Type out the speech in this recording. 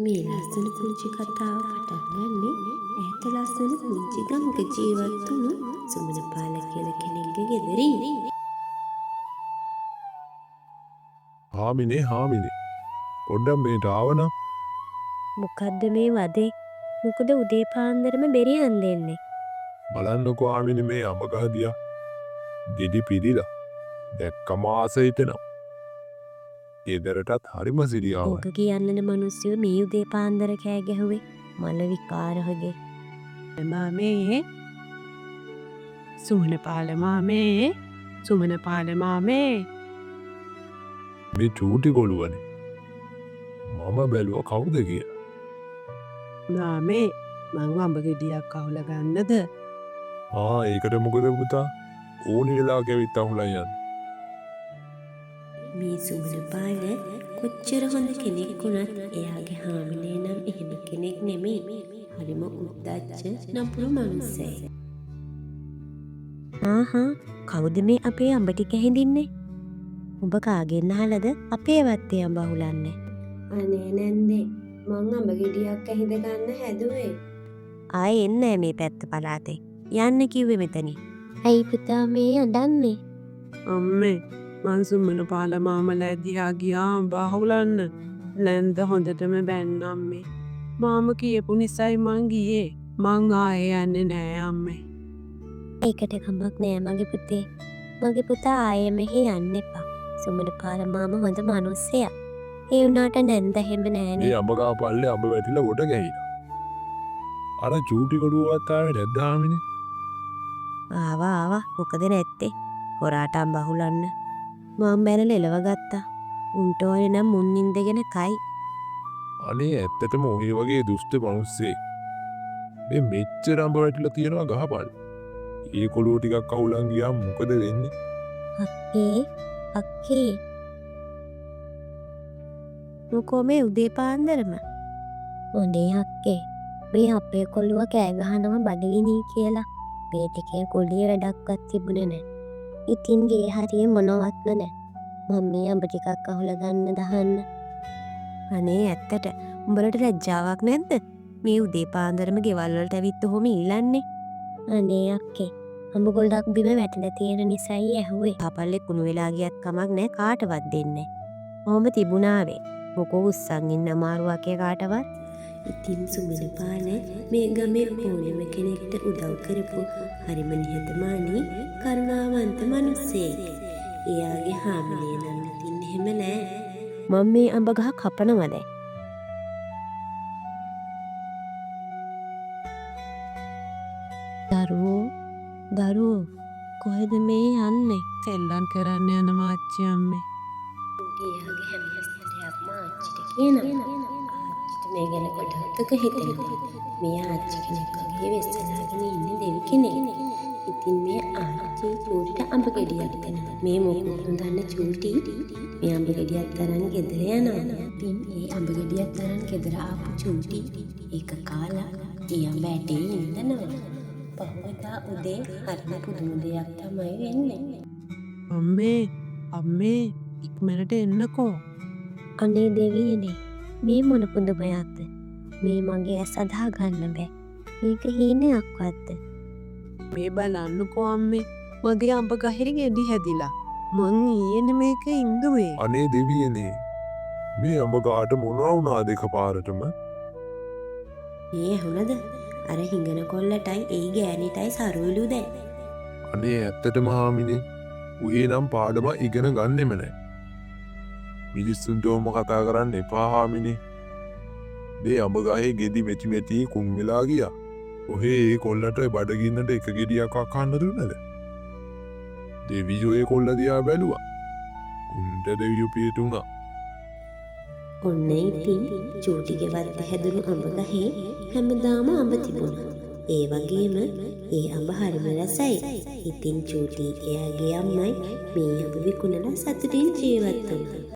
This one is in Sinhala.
මේ ලස්සන පුංචි කතාව පටන් ගන්නේ ඈත ලස්සන පුංචි ගමක ජීවත් වුණු සුමනපාල කියලා කෙනෙක්ගේ ගෙදරින්. හාමිනේ පොඩ්ඩක් මේට ආවනම්. මොකද්ද මේ වදේ? මොකද උදේ පාන්දරම බෙරිහන් දෙන්නේ? බලන්නකෝ හාමිනේ මේ අඹ ගහ දිහා. ගෙඩි පිරිලා. දැක්කම ආස හිතෙනවා. ගෙදරටත් හරිම සිරියාවයි. ඕක කියන්නන මිනිස්සු මේ උදේ පාන්දර කෑ ගැහුවේ මල විකාරහගේ. මාමේ සුමනපාල මාමේ සුමනපාල මාමේ මේ චූටි කොළුවනේ. මම බැලුව කවුද කියලා. මාමේ මං අඹ ගෙඩියක් අහුල ගන්නද? ඒකට මොකද පුතා? ඕනි වෙලාවක ඇවිත් අහුලා යන්න. මේ සුමනපාල කොච්චර හොඳ කෙනෙක් වුණත් එයාගේ හාමිනේ නම් එහෙම කෙනෙක් නෙමෙයි. හරිම උද්දච්ච නපුරු මනුස්සයෙක්. කවුද මේ අපේ අඹ ටික හිඳින්නේ? උඹ කාගෙන් අහලද අපේ වත්තේ අඹ අහුලන්නේ? අනේ නැන්දේ මං අඹ ගෙඩියක් ඇහිඳ ගන්න හැදුවේ. ආයේ එන්නේ මේ පැත්ත පළාතේ. යන්න කිව්වේ මෙතනින්. ඇයි පුතා මේ අඬන්නේ? අම්මේ මං සුමනපාල මාමලා දිහා ගියා අඹ අහුලන්න. නැන්ද හොඳටම බැන්න අම්මේ. මාම කියපු නිසායි මං ගියේ. මං ආයේ යන්නේ නෑ අම්මේ. ඒකට කමක් නෑ මගේ පුතේ. මගේ පුතා ආයේ මෙහි යන්න එපා. සුමනපාල මාම හොඳ මිනිස්සයා. ඒ වුණාට නැන්ද හැම නෑනේ. මේ අඹ ගහ පල්ලේ අඹ වැටිලා ගොඩ ගැහිලා. අර චූටි කොළුවත් ආවේ නැද්ද හාමිනේ? ආවා මොකද නැත්තේ? හොරාට අඹ අහුලන්න. මම බැලලා එලව ගත්තා. උන්ට ඕනේ නම් මුන් නින්දගෙන කයි. අනේ ඇත්තටම ඔය වගේ දුෂ්ට මිනිස්සෙක්. මේ මෙච්චර අඹ වැටිලා තියෙනවා ගහපල්. ඒ කොළුව ටිකක් අහුලන් ගියාම මොකද වෙන්නේ? අක්කේ මොකෝ මේ උදේ පාන්දරම? හොඳේ අක්කේ. මේ අපේ කොළුව කෑ ගහනවා බඩගිනි කියලා. මේ ටිකේ කොළිය වැඩක්වත් තිබුණේ නැහැ. ඉතින් ගේ හරිය මොනවත්ම නැහැ. මම මේ අඹ ටිකක් අහුල ගන්න දහන්න. අනේ ඇත්තට උඹලට ලැජ්ජාවක් නැද්ද? මේ උදේ පාන්දරම ගෙවල් වලට ඇවිත් ඔහොම ඊලන්නේ. අනේ අක්කේ අඹ ගොල්ලක් බිම වැටලා තියෙන නිසායි ඇහුවේ. පාපල්ලේ කුණු වෙලා ගියත් කමක් නැහැ කාටවත් දෙන්නේ. ඔහොම තිබුණාවේ. මොකෝ උස්සන් ඉන්න අමාරුවක් කාටවත්. ඉතින් සුමනපාල මේ ගමේ ඕනෙම කෙනෙක්ට උදව් කරපු හරිම නිහතමානී කරුණාවන්ත මිනිස්සෙක්. එයාගේ හාමිනේ නම් ඉතින් එහෙම නෑ. මම මේ අඹ ගහ කපනවා දැන්. දරුවෝ කොහෙද මේ යන්නේ? සෙල්ලම් කරන්න යන මාච්චි අම්මේ. එයාගේ හැම විස්තරයක්ම ආච්චිට කියනවා. ආච්චිට මේ ගැන කොටහතක හිතෙනවා. මේ ආච්චි කෙනෙක් වගේ වෙස්සලාගෙන ඉන්න දෙවි කෙනෙක්. ඉතින් මේ ආච්චි චූටිට අඹ ගෙඩියක් දෙනවා. මේ මොකද දන්න චූටි මේ අඹ ගෙඩියක් තරන් ගෙදර යනවා. ඉතින් ඒ අඹ ගෙඩියක් තරන් ගෙදර ආපු චූටි ඒක කාලා ඒ අඹ ඇටේ ඉඳනවා. පහුවදා උදේ හරිම පුදුම දෙයක් තමයි වෙන්නේ. අම්මේ ඉක්මනට එන්නකෝ. අනේ දෙවියනේ මේ මොන පුදුමයක්ද? මේ මගේ ඇස් අදා ගන්න බෑ. මේක හීනයක්වත්ද? මේ බලන්නකෝ අම්මේ මගේ අඹ ගහේ ගෙඩි හැදිලා. මං ඊයේනේ මේක ඉඳුවේ. අනේ දෙවියනේ. මේ අඹ ගහට මොනවා වුණාද එකපාරටම? මේ ඇහුණද? අර හිඟන කොල්ලටයි ඒ ගෑනිටයි සරුවලු දැන්. අනේ ඇත්තටම හාමිනේ. උයේ නම් පාඩම ඉගෙන ගන්නෙම නෑ. මිනිස්සුන්ට ඔහොම කතා කරන්න එපා හාමිනේ. මේ අඹ ගහේ ගෙඩි මෙති කුන් වෙලා ගියා. ඔහේ ඒ කොල්ලට බඩගින්නට එක ගෙඩියක් කන්න දුන්නද? දෙවියෝ ඒ කොල්ල දිහා බැලුවා. උන්ට දෙවියෝ පිටුණා. ඔන්න ඉතින් චූටිගේ වත්තේ හැදුණු අඹ ගහේ හැමදාම අඹ තිබුණා. ඒ වගේම ඒ අඹ හරිම රසයි. ඉතින් චූටි එයාගේ අම්මයි මේ අඹ විකුණලා සතුටින් ජීවත් වුණා.